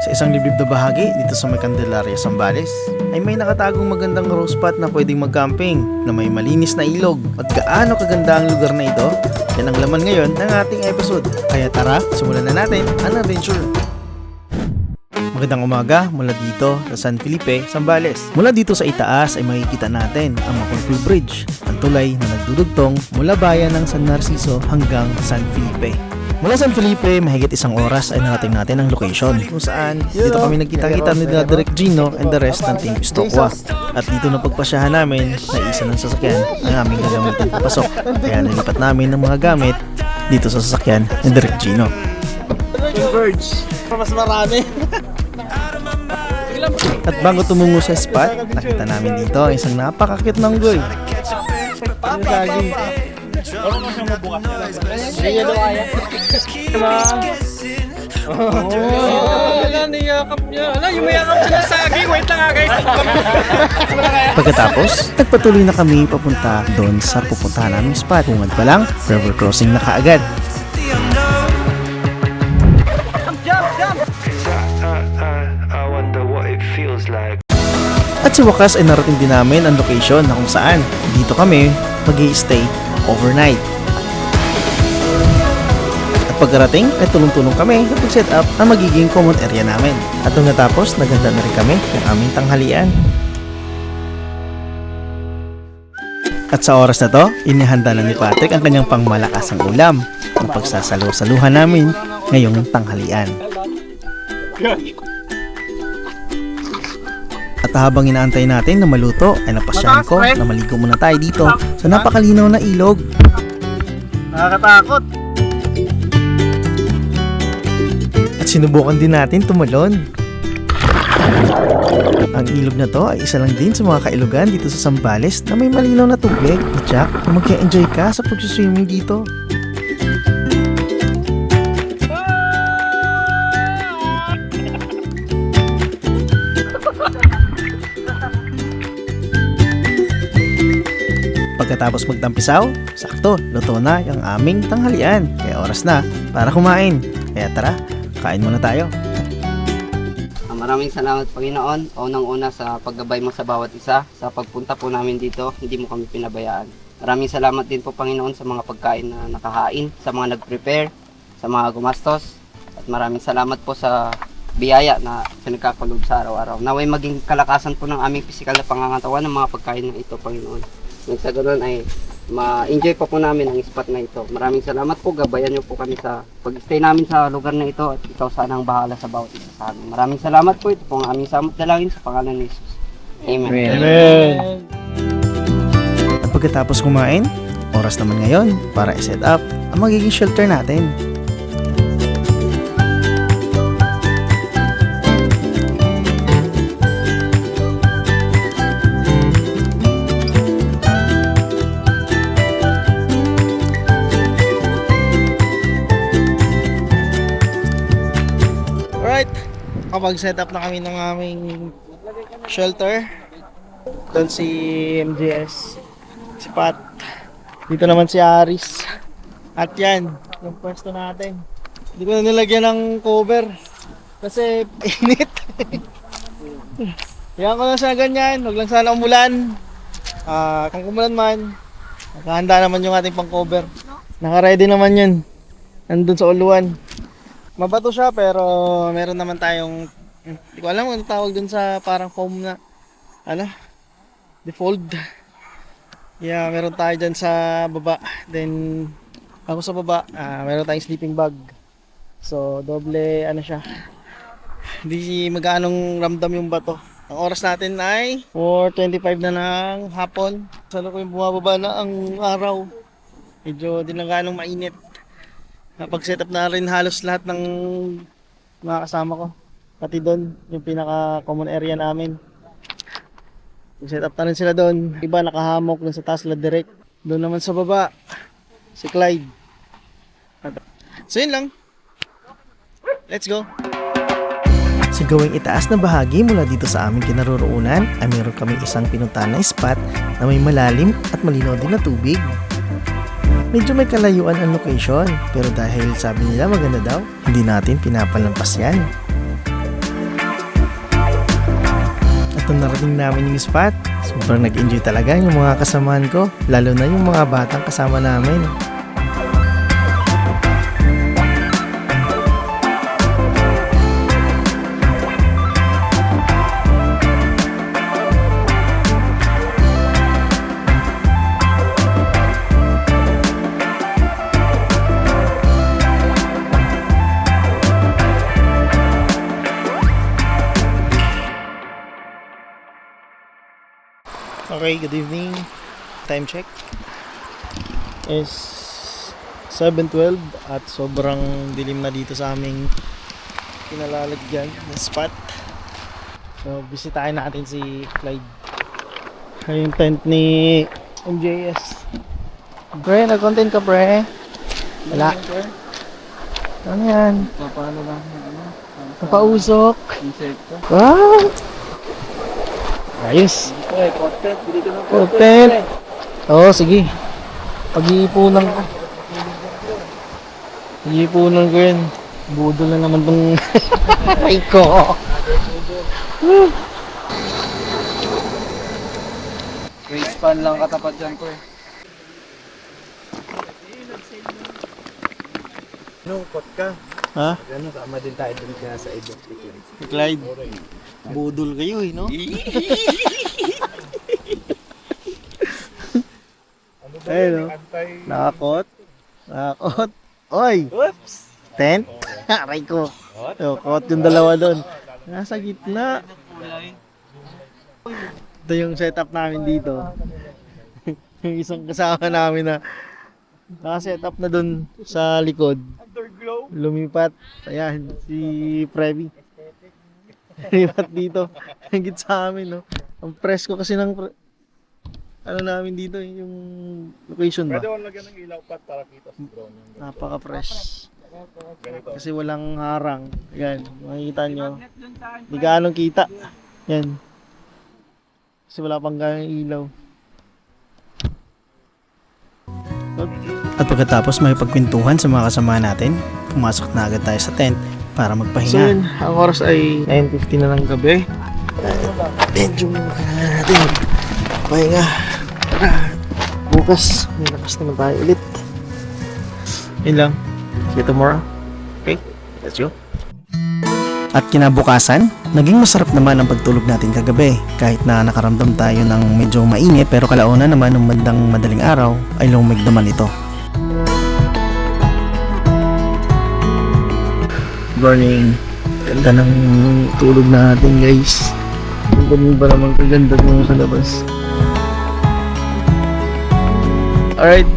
Sa isang liblib na bahagi dito sa may Candelaria, Zambales ay may nakatagong magandang rose spot na pwedeng mag-camping na may malinis na ilog. At gaano kaganda ang lugar na ito, yan ang laman ngayon ng ating episode. Kaya tara, simulan na natin ang adventure. Magandang umaga mula dito sa San Felipe, Zambales. Mula dito sa itaas ay makikita natin ang Macolpul Bridge, ang tulay na nagdudugtong mula bayan ng San Narciso hanggang San Felipe. Mula San Felipe, mahigit isang oras ay narating natin ang location kung saan dito kami nagkita-kita ni Direk Gino and the rest ng Team Istokwa. At dito na pagpasyahan namin na isa ng sasakyan ang aming gagamitin papasok. Kaya nalipat namin ng mga gamit dito sa sasakyan ni Direk Gino. Converge. Mas marami. At bago tumungo sa spot, nakita namin dito ang isang napakakit ng goy. Niyakap niya. Yung mayakap siya sa saging. Wait lang guys. Pagkatapos, nagpatuloy na kami papunta doon sa pupuntahan naming spot. Bungad pa lang, river crossing na kaagad. At sa wakas ay narating din namin ang location na kung saan dito kami mag-i-stay overnight. At pagkarating ay tulong-tulong kami na pag-set up ang magiging common area namin. At nung natapos, naganda na rin kami ng aming tanghalian. At sa oras na to, inihanda na ni Patrick ang kanyang pangmalakasang ulam ang pagsasaluhan namin ngayong tanghalian. At habang inaantay natin na maluto ay napasyahan ko na maligo muna tayo dito sa napakalinaw na ilog. Nakakatakot. At sinubukan din natin tumalon. Ang ilog na to ay isa lang din sa mga kailogan dito sa Zambales na may malinaw na tubig. At kung mag-enjoy ka sa pag-swimming dito. Pagkatapos magtampisaw, sakto, luto na yung aming tanghalian. Kaya oras na para kumain. Kaya tara, kain muna tayo. Maraming salamat Panginoon, unang-una sa paggabay mo sa bawat isa. Sa pagpunta po namin dito, hindi mo kami pinabayaan. Maraming salamat din po Panginoon sa mga pagkain na nakahain, sa mga nag-prepare, sa mga gumastos. At maraming salamat po sa biyaya na pinagkakaloob sa araw-araw. Naway maging kalakasan po ng aming pisikal na pangangatawan ng mga pagkain na ito Panginoon. Nang sa ganun ay ma-enjoy pa po namin ang spot na ito. Maraming salamat po, gabayan niyo po kami sa pag-stay namin sa lugar na ito at ikaw sana ang bahala sa bawat isa sa amin. Maraming salamat po, ito po ang aming samot dalangin sa pangalan ni Jesus. Amen. Amen. At pagkatapos kumain, oras naman ngayon para i-set up ang magiging shelter natin. Kapag-set up na kami ng aming shelter. Doon si MJS, si Pat, dito naman si Aris. At yan, yung pwesto natin. Hindi ko na nilagyan ng cover kasi init. Yan ko lang sana ganyan, huwag lang sana umulan. Kung umulan man, nakahanda naman yung ating pang cover. Naka-ready naman yun, nandun sa uluan. Mabato siya pero meron naman tayong, hindi ko alam kung tawag dun sa parang foam na defold. Yeah, meron tayo dyan sa baba. Then ako sa baba, meron tayong sleeping bag. So doble siya. Hindi magkaanong ramdam yung bato. Ang oras natin ay 4:25 na ng hapon. Salo ko yung bumababa na ang araw. Medyo di lang gaanong mainit. Napag-set up na rin halos lahat ng mga kasama ko. Pati doon, yung pinaka-common area namin. Set up na rin sila doon. Iba nakahamok doon sa taas la direct. Doon naman sa baba, si Clyde. So yun lang. Let's go! Sa gawing itaas na bahagi mula dito sa aming kinaroroonan ay meron kaming isang pinuntahan na spot na may malalim at malinaw din na tubig. Medyo may kalayuan ang location pero dahil sabi nila maganda daw, hindi natin pinapalampas yan. nung narating namin yung spot. Sobrang nag-enjoy talaga yung mga kasamahan ko, lalo na yung mga batang kasama namin. Okay, good evening. Time check is 7:12 at sobrang dilim na dito sa aming kinalalagyan na spot. So, bisitahin natin si Clyde. Ay, yung tent ni MJS. Pre, nag-content ka, pre? Wala. Ano yan? Paano lang? Napausok. Insekto. Wow! Ayos. Content. Bili ka ng Content. Oo, sige. Pag-iipunan ko. Pag-iipunan ko yun. Budol na naman tong ay ko. Race pan lang katapat dyan ko eh. Nungkot ka. Ha? Ano, sama din tayo dun kaya sa ibang likod. Clyde. Budol kayo eh, no? Ayun, no? Nakakot. Nakakot. Oy! Oops! Tent? Aray ko. Oh, kot yung dalawa doon. Nasa gitna. Ito yung setup namin dito. Yung isang kasama namin na naka-setup na doon sa likod. Lumipat. Ayan, si Previ. Lumipat dito. Hangit sa amin, no? Ang presko kasi ng ano namin dito, yung location ba? Pwede ko lagyan ng ilaw pat para kita sa drone. Napaka-fresh. Kasi walang harang. Yan, makikita nyo. Hindi gaanong kita. Yan. Kasi wala pang ganang ilaw. At pagkatapos may pagkwentuhan sa mga kasama natin, pumasok na agad tayo sa tent para magpahinga. So yun, ang oras ay 9:50 na ng gabi. Medyo muna natin. Pahinga. Tara. Bukas, may lakas naman tayo ulit. Yun lang. See you tomorrow. Okay, let's go. At kinabukasan, naging masarap naman ang pagtulog natin kagabi. Kahit na nakaramdam tayo ng medyo mainit, pero kalaunan naman ng bandang madaling araw ay lumig naman ito. Good morning. Ganda ng tulog natin, guys. Ang ba naman kaganda ng kalabas. Alright,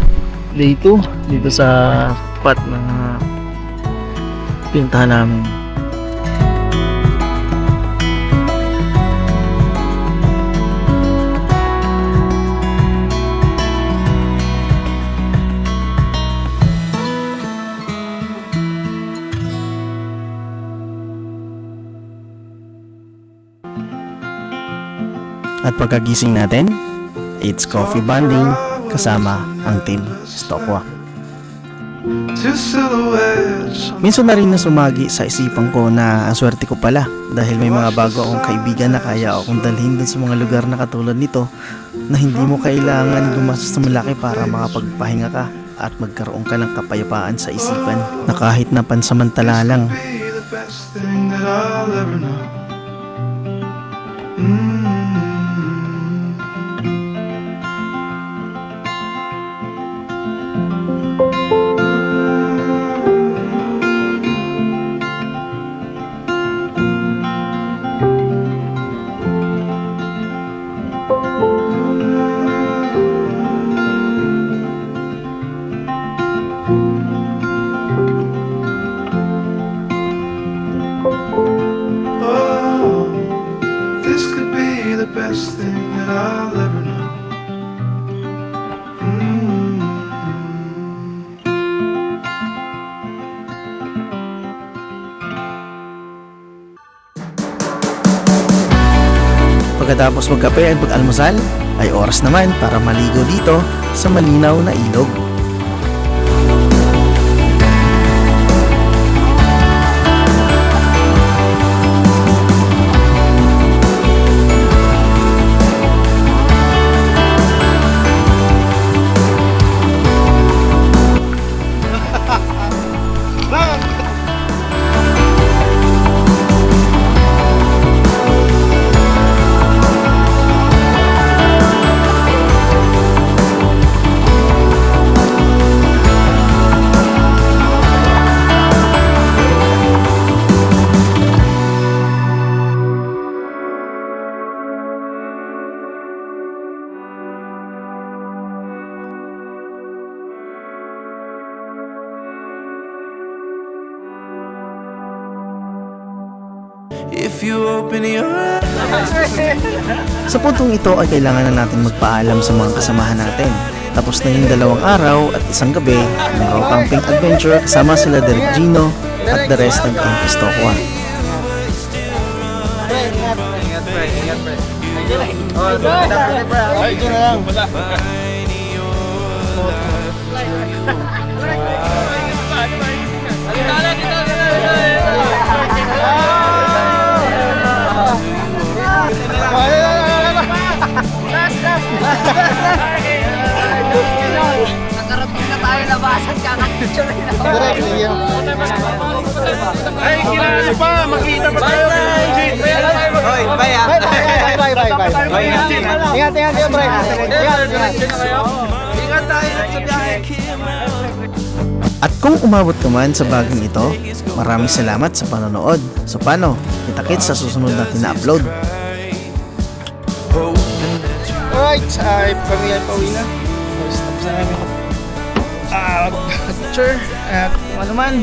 day 2 dito sa spot na pintahan namin. At pagkagising natin, it's coffee bonding kasama ang team Stockwalk. Minsan na rin na sumagi sa isipan ko na ang swerte ko pala dahil may mga bago akong kaibigan na kaya akong dalhin dun sa mga lugar na katulad nito na hindi mo kailangan gumastos ng malaki para makapagpahinga ka at magkaroon ka ng kapayapaan sa isipan na kahit na pansamantala lang. Best thing that I'll ever know. Pagkatapos magkape at pag-almusal, ay oras naman para maligo dito sa malinaw na ilog. If you open your eyes. Sa puntong ito ay kailangan na natin magpaalam sa mga kasamahan natin. Tapos na yung 2 araw at 1 gabi ng row camping adventure kasama sila Derek Gino at the rest ng Camp Istokwa. Nakarating na tayo labasan, kakapicture na. Ay, kilala pa! Makita pa tayo! Hoy, bye. Ingat, bro. Ingat tayo sa biyahe. At kung umabot ka man sa bagong ito, maraming salamat sa panonood. So paano? Kita-kits sa susunod natin na upload. Alright, kami ay pauwi na. Tapos na namin picture at kung ano man.